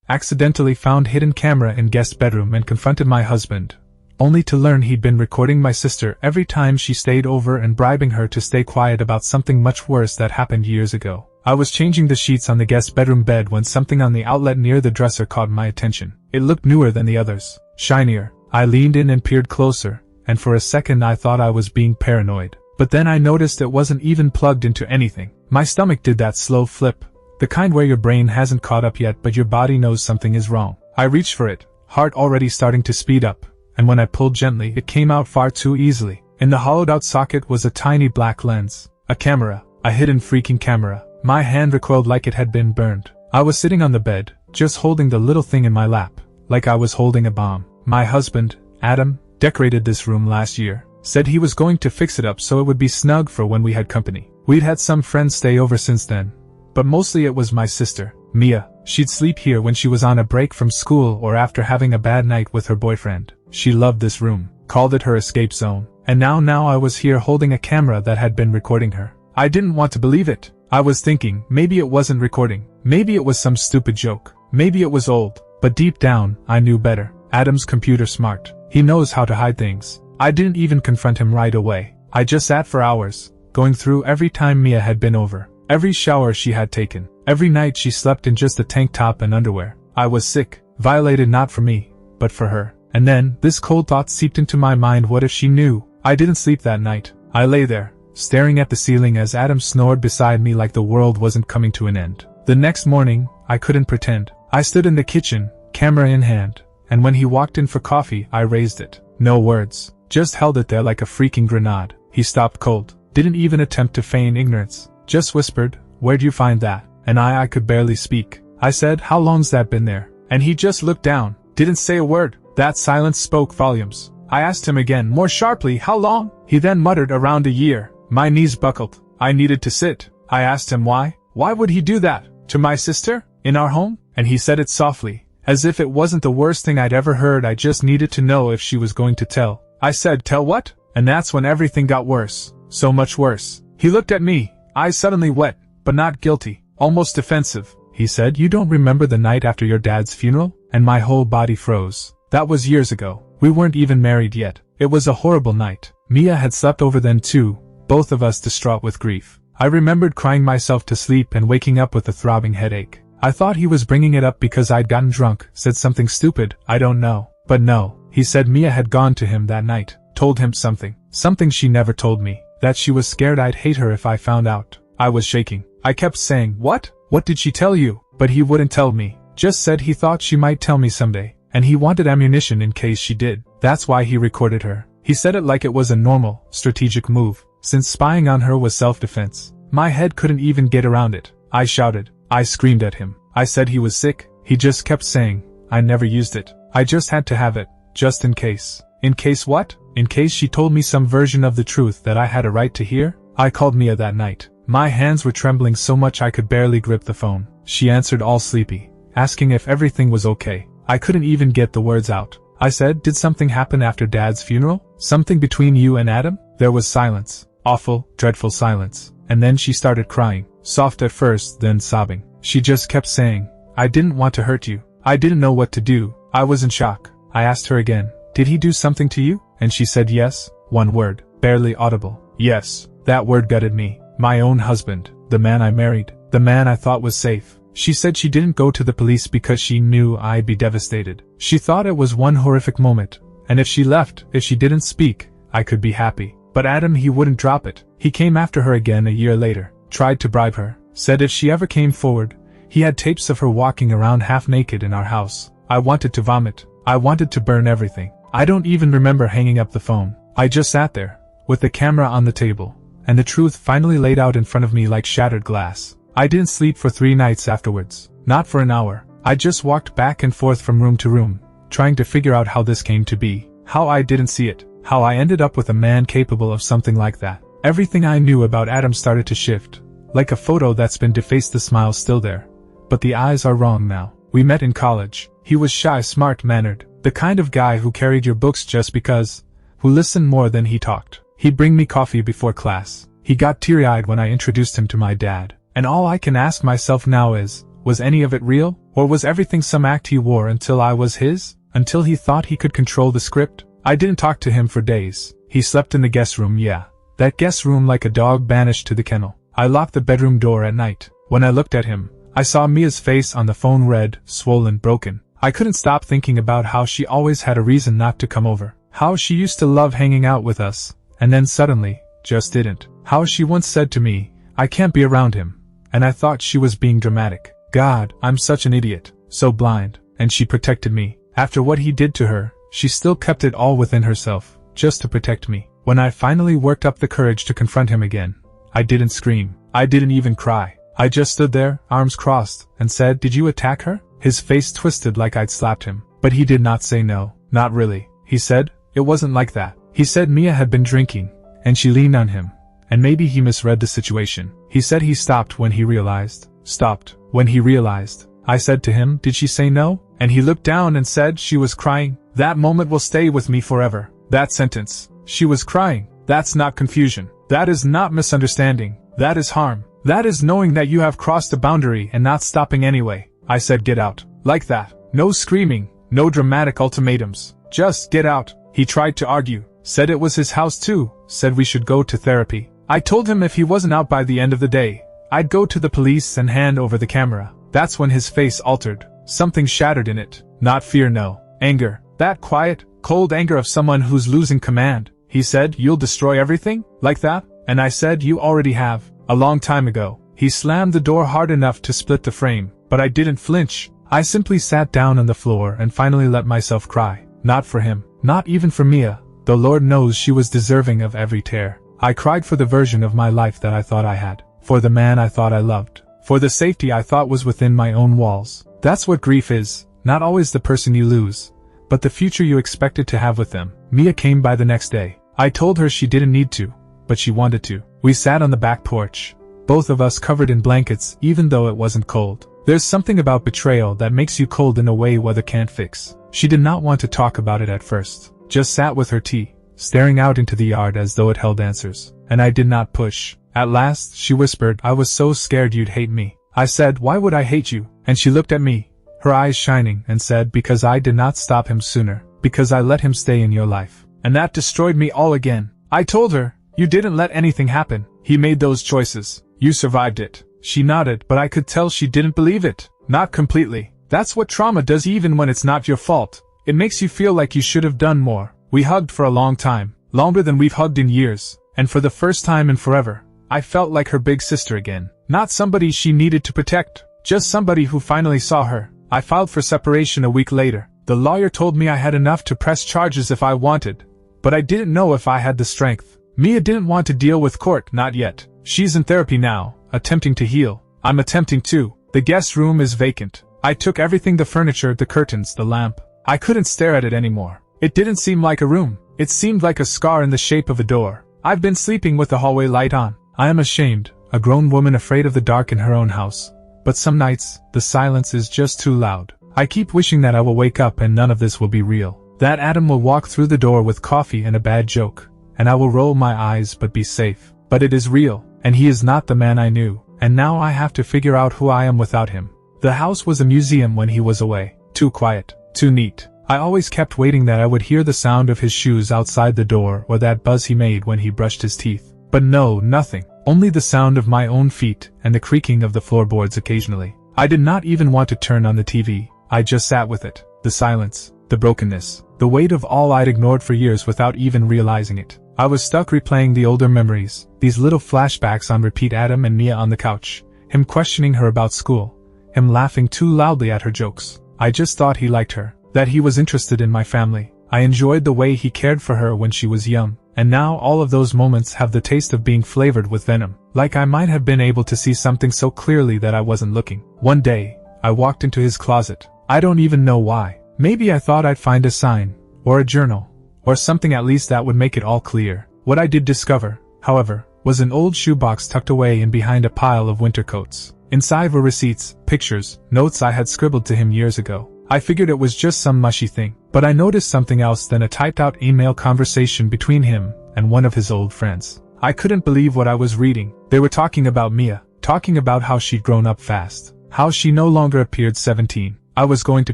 accidentally found hidden camera in guest bedroom and confronted my husband, only to learn he'd been recording my sister every time she stayed over and bribing her to stay quiet about something much worse that happened years ago. I was changing the sheets on the guest bedroom bed when something on the outlet near the dresser caught my attention. It looked newer than the others, shinier. I leaned in and peered closer, and for a second I thought I was being paranoid. But then I noticed it wasn't even plugged into anything. My stomach did that slow flip, the kind where your brain hasn't caught up yet but your body knows something is wrong. I reached for it, heart already starting to speed up, and when I pulled gently it came out far too easily. In the hollowed-out socket was a tiny black lens, a camera, a hidden freaking camera. My hand recoiled like it had been burned. I was sitting on the bed, just holding the little thing in my lap, like I was holding a bomb. My husband, Adam, decorated this room last year, said he was going to fix it up so it would be snug for when we had company. We'd had some friends stay over since then, but mostly it was my sister, Mia. She'd sleep here when she was on a break from school or after having a bad night with her boyfriend. She loved this room, called it her escape zone, and now I was here holding a camera that had been recording her. I didn't want to believe it. I was thinking, maybe it wasn't recording, maybe it was some stupid joke, maybe it was old, but deep down, I knew better. Adam's computer smart. He knows how to hide things. I didn't even confront him right away. I just sat for hours, going through every time Mia had been over, every shower she had taken, every night she slept in just a tank top and underwear. I was sick, violated not for me, but for her. And then, this cold thought seeped into my mind: what if she knew? I didn't sleep that night. I lay there, staring at the ceiling as Adam snored beside me like the world wasn't coming to an end. The next morning, I couldn't pretend. I stood in the kitchen, camera in hand, and when he walked in for coffee, I raised it. No words, just held it there like a freaking grenade. He stopped cold, didn't even attempt to feign ignorance, just whispered, "Where'd you find that?" And I could barely speak. I said, "How long's that been there?" And he just looked down, didn't say a word. That silence spoke volumes. I asked him again, more sharply, "How long?" He then muttered, "Around a year." My knees buckled. I needed to sit. I asked him why. Why would he do that? To my sister? In our home? And he said it softly, as if it wasn't the worst thing I'd ever heard. I just needed to know if she was going to tell. I said, "Tell what?" And that's when everything got worse. So much worse. He looked at me, eyes suddenly wet, but not guilty, almost defensive. He said, "You don't remember the night after your dad's funeral?" And my whole body froze. That was years ago. We weren't even married yet. It was a horrible night. Mia had slept over then too, both of us distraught with grief. I remembered crying myself to sleep and waking up with a throbbing headache. I thought he was bringing it up because I'd gotten drunk, said something stupid, I don't know. But no, he said Mia had gone to him that night, told him something she never told me, that she was scared I'd hate her if I found out. I was shaking. I kept saying, "What? What did she tell you?" But he wouldn't tell me, just said he thought she might tell me someday, and he wanted ammunition in case she did. That's why he recorded her. He said it like it was a normal, strategic move, since spying on her was self-defense. My head couldn't even get around it. I shouted. I screamed at him. I said he was sick. He just kept saying, "I never used it. I just had to have it, just in case." In case what? In case she told me some version of the truth that I had a right to hear? I called Mia that night. My hands were trembling so much I could barely grip the phone. She answered all sleepy, asking if everything was okay. I couldn't even get the words out. I said, "Did something happen after Dad's funeral? Something between you and Adam?" There was silence. Awful, dreadful silence. And then she started crying. Soft at first, then sobbing. She just kept saying, "I didn't want to hurt you. I didn't know what to do." I was in shock. I asked her again, "Did he do something to you?" And she said yes. One word, barely audible. Yes. That word gutted me. My own husband. The man I married. The man I thought was safe. She said she didn't go to the police because she knew I'd be devastated. She thought it was one horrific moment, and if she left, if she didn't speak, I could be happy. But Adam, he wouldn't drop it. He came after her again a year later, tried to bribe her, said if she ever came forward, he had tapes of her walking around half naked in our house. I wanted to vomit. I wanted to burn everything. I don't even remember hanging up the phone. I just sat there, with the camera on the table, and the truth finally laid out in front of me like shattered glass. I didn't sleep for 3 nights afterwards. Not for an hour. I just walked back and forth from room to room, trying to figure out how this came to be, how I didn't see it, how I ended up with a man capable of something like that. Everything I knew about Adam started to shift, like a photo that's been defaced. The smile's still there, but the eyes are wrong now. We met in college. He was shy, smart-mannered, the kind of guy who carried your books just because, who listened more than he talked. He'd bring me coffee before class. He got teary-eyed when I introduced him to my dad. And all I can ask myself now is, was any of it real, Or was everything some act he wore until I was his? Until he thought he could control the script? I didn't talk to him for days. He slept in the guest room, yeah. That guest room like a dog banished to the kennel. I locked the bedroom door at night. When I looked at him, I saw Mia's face on the phone, red, swollen, broken. I couldn't stop thinking about how she always had a reason not to come over. How she used to love hanging out with us, and then suddenly, just didn't. How she once said to me, "I can't be around him," and I thought she was being dramatic. God, I'm such an idiot, so blind, and she protected me. After what he did to her, she still kept it all within herself, just to protect me. When I finally worked up the courage to confront him again, I didn't scream. I didn't even cry. I just stood there, arms crossed, and said, "Did you attack her?" His face twisted like I'd slapped him, but he did not say no. Not really, he said. It wasn't like that. He said Mia had been drinking, and she leaned on him, and maybe he misread the situation. He said he stopped when he realized. Stopped when he realized. I said to him, "Did she say no?" And he looked down and said she was crying. That moment will stay with me forever. That sentence. She was crying. That's not confusion. That is not misunderstanding. That is harm. That is knowing that you have crossed a boundary and not stopping anyway. I said, "Get out." Like that. No screaming. No dramatic ultimatums. Just get out. He tried to argue. Said it was his house too. Said we should go to therapy. I told him if he wasn't out by the end of the day, I'd go to the police and hand over the camera. That's when his face altered. Something shattered in it. Not fear, no. Anger. That quiet, cold anger of someone who's losing command. He said, "You'll destroy everything? Like that?" And I said, "You already have. A long time ago." He slammed the door hard enough to split the frame, but I didn't flinch. I simply sat down on the floor and finally let myself cry. Not for him. Not even for Mia, though Lord knows she was deserving of every tear. I cried for the version of my life that I thought I had. For the man I thought I loved. For the safety I thought was within my own walls. That's what grief is. Not always the person you lose, but the future you expected to have with them. Mia came by the next day. I told her she didn't need to, but she wanted to. We sat on the back porch, both of us covered in blankets even though it wasn't cold. There's something about betrayal that makes you cold in a way weather can't fix. She did not want to talk about it at first. Just sat with her tea, staring out into the yard as though it held answers. And I did not push. At last, she whispered, "I was so scared you'd hate me." I said, "Why would I hate you?" And she looked at me, her eyes shining, and said, "Because I did not stop him sooner. Because I let him stay in your life. And that destroyed me all again." I told her, "You didn't let anything happen. He made those choices. You survived it." She nodded, but I could tell she didn't believe it. Not completely. That's what trauma does even when it's not your fault. It makes you feel like you should have done more. We hugged for a long time. Longer than we've hugged in years. And for the first time in forever, I felt like her big sister again. Not somebody she needed to protect. Just somebody who finally saw her. I filed for separation a week later. The lawyer told me I had enough to press charges if I wanted. But I didn't know if I had the strength. Mia didn't want to deal with court, not yet. She's in therapy now, attempting to heal. I'm attempting too. The guest room is vacant. I took everything, the furniture, the curtains, the lamp. I couldn't stare at it anymore. It didn't seem like a room. It seemed like a scar in the shape of a door. I've been sleeping with the hallway light on. I am ashamed, a grown woman afraid of the dark in her own house. But some nights, the silence is just too loud. I keep wishing that I will wake up and none of this will be real. That Adam will walk through the door with coffee and a bad joke. And I will roll my eyes but be safe. But it is real, and he is not the man I knew. And now I have to figure out who I am without him. The house was a museum when he was away. Too quiet. Too neat. I always kept waiting that I would hear the sound of his shoes outside the door or that buzz he made when he brushed his teeth. But no, nothing. Only the sound of my own feet and the creaking of the floorboards occasionally. I did not even want to turn on the TV. I just sat with it. The silence. The brokenness. The weight of all I'd ignored for years without even realizing it. I was stuck replaying the older memories. These little flashbacks on repeat. Adam and Mia on the couch. Him questioning her about school. Him laughing too loudly at her jokes. I just thought he liked her. That he was interested in my family. I enjoyed the way he cared for her when she was young. And now all of those moments have the taste of being flavored with venom. Like I might have been able to see something so clearly that I wasn't looking. One day, I walked into his closet. I don't even know why. Maybe I thought I'd find a sign, or a journal, or something at least that would make it all clear. What I did discover, however, was an old shoebox tucked away in behind a pile of winter coats. Inside were receipts, pictures, notes I had scribbled to him years ago. I figured it was just some mushy thing, but I noticed something else than a typed-out email conversation between him and one of his old friends. I couldn't believe what I was reading. They were talking about Mia, talking about how she'd grown up fast, How she no longer appeared 17. I was going to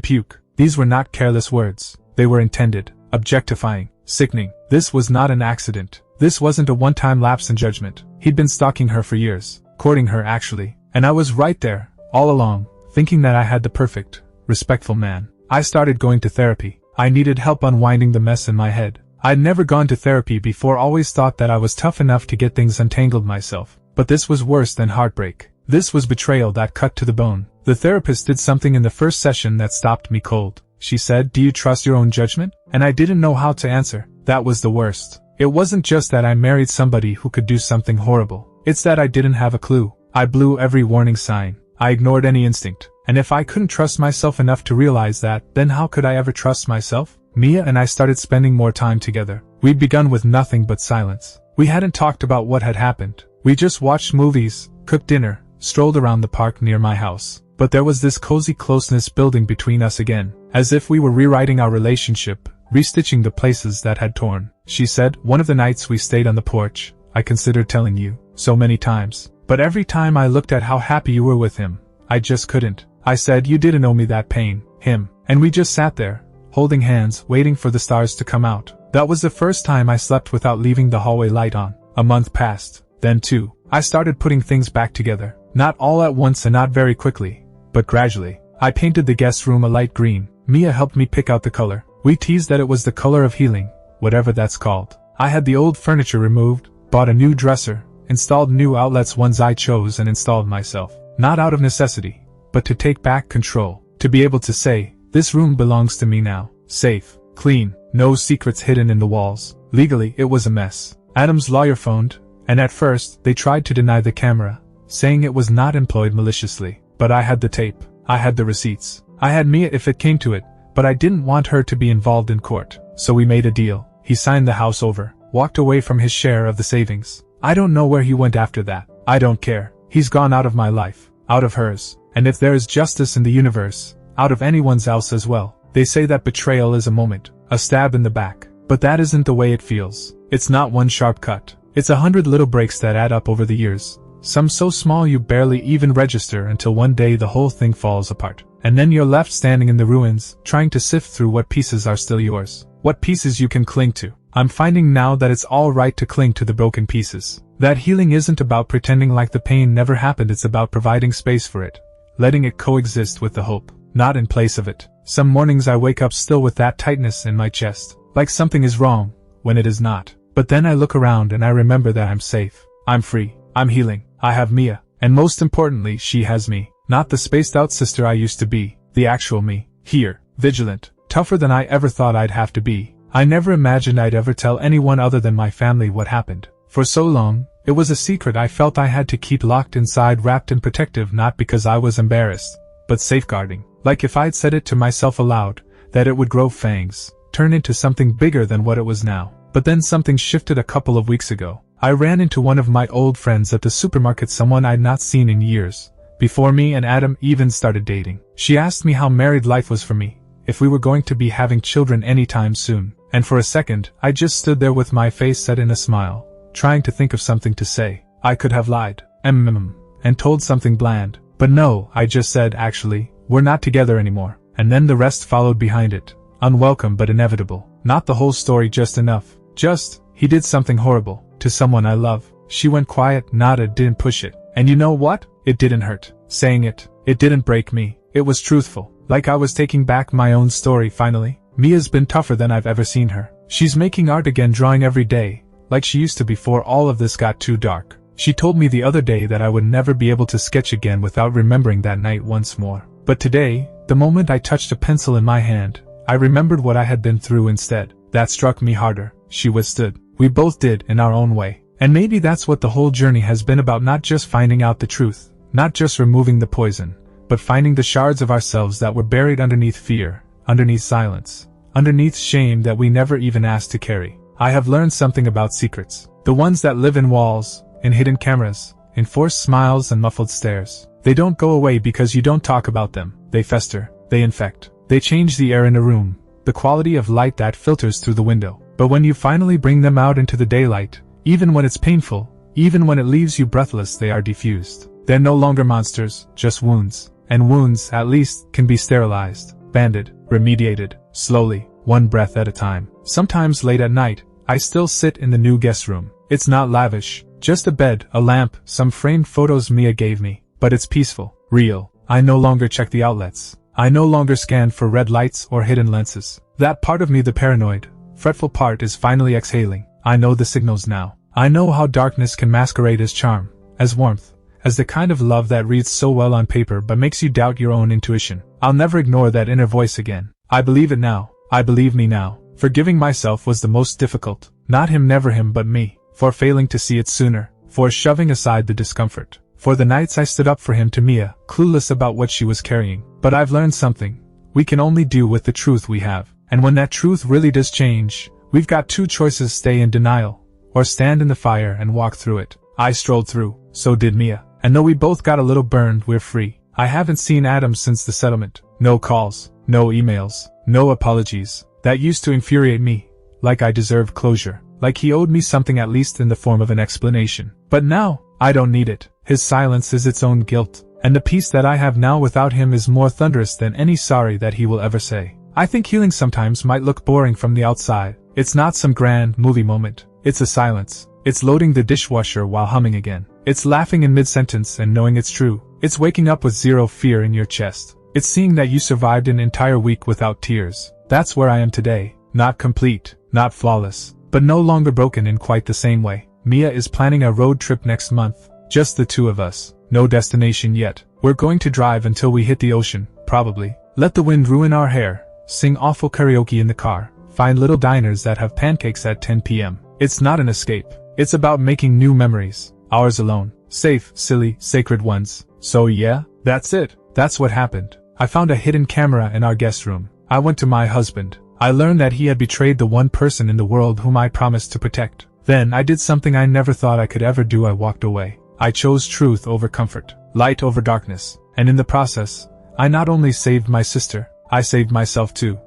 puke. These were not careless words. They were intended, objectifying, sickening. This was not an accident. This wasn't a one-time lapse in judgment. He'd been stalking her for years, courting her actually. And I was right there, all along, thinking that I had the perfect, respectful man. I started going to therapy. I needed help unwinding the mess in my head. I'd never gone to therapy before, always thought that I was tough enough to get things untangled myself. But this was worse than heartbreak. This was betrayal that cut to the bone. The therapist did something in the first session that stopped me cold. She said, "Do you trust your own judgment?" And I didn't know how to answer. That was the worst. It wasn't just that I married somebody who could do something horrible. It's that I didn't have a clue. I blew every warning sign. I ignored any instinct. And if I couldn't trust myself enough to realize that, then how could I ever trust myself? Mia and I started spending more time together. We'd begun with nothing but silence. We hadn't talked about what had happened. We just watched movies, cooked dinner, strolled around the park near my house. But there was this cozy closeness building between us again, as if we were rewriting our relationship, restitching the places that had torn. She said, "One of the nights we stayed on the porch, I considered telling you, so many times. But every time I looked at how happy you were with him, I just couldn't. I said you didn't owe me that pain, him." And we just sat there, holding hands, waiting for the stars to come out. That was the first time I slept without leaving the hallway light on. A month passed. Then too, I started putting things back together. Not all at once and not very quickly, but gradually. I painted the guest room a light green. Mia helped me pick out the color. We teased that it was the color of healing, whatever that's called. I had the old furniture removed, bought a new dresser, installed new outlets, ones I chose and installed myself. Not out of necessity, but to take back control. To be able to say, "This room belongs to me now." Safe, clean, no secrets hidden in the walls. Legally, it was a mess. Adam's lawyer phoned, and at first, they tried to deny the camera, saying it was not employed maliciously. But I had the tape. I had the receipts. I had Mia if it came to it, but I didn't want her to be involved in court. So we made a deal. He signed the house over, walked away from his share of the savings. I don't know where he went after that. I don't care. He's gone out of my life, out of hers. And if there is justice in the universe, out of anyone's else as well. They say that betrayal is a moment, a stab in the back. But that isn't the way it feels. It's not one sharp cut. It's 100 little breaks that add up over the years. Some so small you barely even register until one day the whole thing falls apart. And then you're left standing in the ruins, trying to sift through what pieces are still yours. What pieces you can cling to. I'm finding now that it's all right to cling to the broken pieces. That healing isn't about pretending like the pain never happened, it's about providing space for it. Letting it coexist with the hope, not in place of it. Some mornings I wake up still with that tightness in my chest, like something is wrong, when it is not. But then I look around and I remember that I'm safe. I'm free. I'm healing. I have Mia. And most importantly, she has me. Not the spaced out sister I used to be, the actual me. Here, vigilant, tougher than I ever thought I'd have to be. I never imagined I'd ever tell anyone other than my family what happened. For so long, it was a secret I felt I had to keep locked inside, wrapped in protective, not because I was embarrassed, but safeguarding. Like if I'd said it to myself aloud, that it would grow fangs, turn into something bigger than what it was now. But then something shifted a couple of weeks ago. I ran into one of my old friends at the supermarket, someone I'd not seen in years, before me and Adam even started dating. She asked me how married life was for me, if we were going to be having children anytime soon. And for a second, I just stood there with my face set in a smile, trying to think of something to say. I could have lied, and told something bland. But no, I just said, actually, we're not together anymore. And then the rest followed behind it. Unwelcome but inevitable. Not the whole story, just enough. Just, he did something horrible, to someone I love. She went quiet, nodded, didn't push it. And you know what? It didn't hurt. Saying it didn't break me. It was truthful. Like I was taking back my own story finally. Mia's been tougher than I've ever seen her. She's making art again, drawing every day, like she used to before all of this got too dark. She told me the other day that I would never be able to sketch again without remembering that night once more. But today, the moment I touched a pencil in my hand, I remembered what I had been through instead. That struck me harder. She withstood. We both did, in our own way. And maybe that's what the whole journey has been about, not just finding out the truth, not just removing the poison, but finding the shards of ourselves that were buried underneath fear, underneath silence, underneath shame that we never even asked to carry. I have learned something about secrets. The ones that live in walls, in hidden cameras, in forced smiles and muffled stares. They don't go away because you don't talk about them. They fester. They infect. They change the air in a room, the quality of light that filters through the window. But when you finally bring them out into the daylight, even when it's painful, even when it leaves you breathless, they are diffused. They're no longer monsters, just wounds. and wounds, at least, can be sterilized, banded, remediated, slowly, one breath at a time. Sometimes late at night, I still sit in the new guest room. It's not lavish, just a bed, a lamp, some framed photos Mia gave me, but it's peaceful, real. I no longer check the outlets. I no longer scan for red lights or hidden lenses. That part of me, the paranoid, fretful part, is finally exhaling. I know the signals now. I know how darkness can masquerade as charm, as warmth, as the kind of love that reads so well on paper but makes you doubt your own intuition. I'll never ignore that inner voice again. I believe it now. I believe me now. Forgiving myself was the most difficult. Not him, never him, but me. For failing to see it sooner. For shoving aside the discomfort. For the nights I stood up for him to Mia, clueless about what she was carrying. But I've learned something. We can only do with the truth we have. And when that truth really does change, we've got two choices: stay in denial, or stand in the fire and walk through it. I strolled through, so did Mia. And though we both got a little burned, we're free. I haven't seen Adam since the settlement. No calls, no emails, no apologies. That used to infuriate me, like I deserved closure, like he owed me something, at least in the form of an explanation. But now, I don't need it. His silence is its own guilt, and the peace that I have now without him is more thunderous than any sorry that he will ever say. I think healing sometimes might look boring from the outside. It's not some grand movie moment. It's a silence. It's loading the dishwasher while humming again. It's laughing in mid-sentence and knowing it's true. It's waking up with zero fear in your chest. It's seeing that you survived an entire week without tears. That's where I am today. Not complete, not flawless, but no longer broken in quite the same way. Mia is planning a road trip next month. Just the two of us. No destination yet. We're going to drive until we hit the ocean, probably. Let the wind ruin our hair. Sing awful karaoke in the car. Find little diners that have pancakes at 10 p.m. It's not an escape. It's about making new memories. Ours alone. Safe, silly, sacred ones. So yeah, that's it. That's what happened. I found a hidden camera in our guest room. I went to my husband. I learned that he had betrayed the one person in the world whom I promised to protect. Then I did something I never thought I could ever do. I walked away. I chose truth over comfort, light over darkness, and in the process, I not only saved my sister, I saved myself too.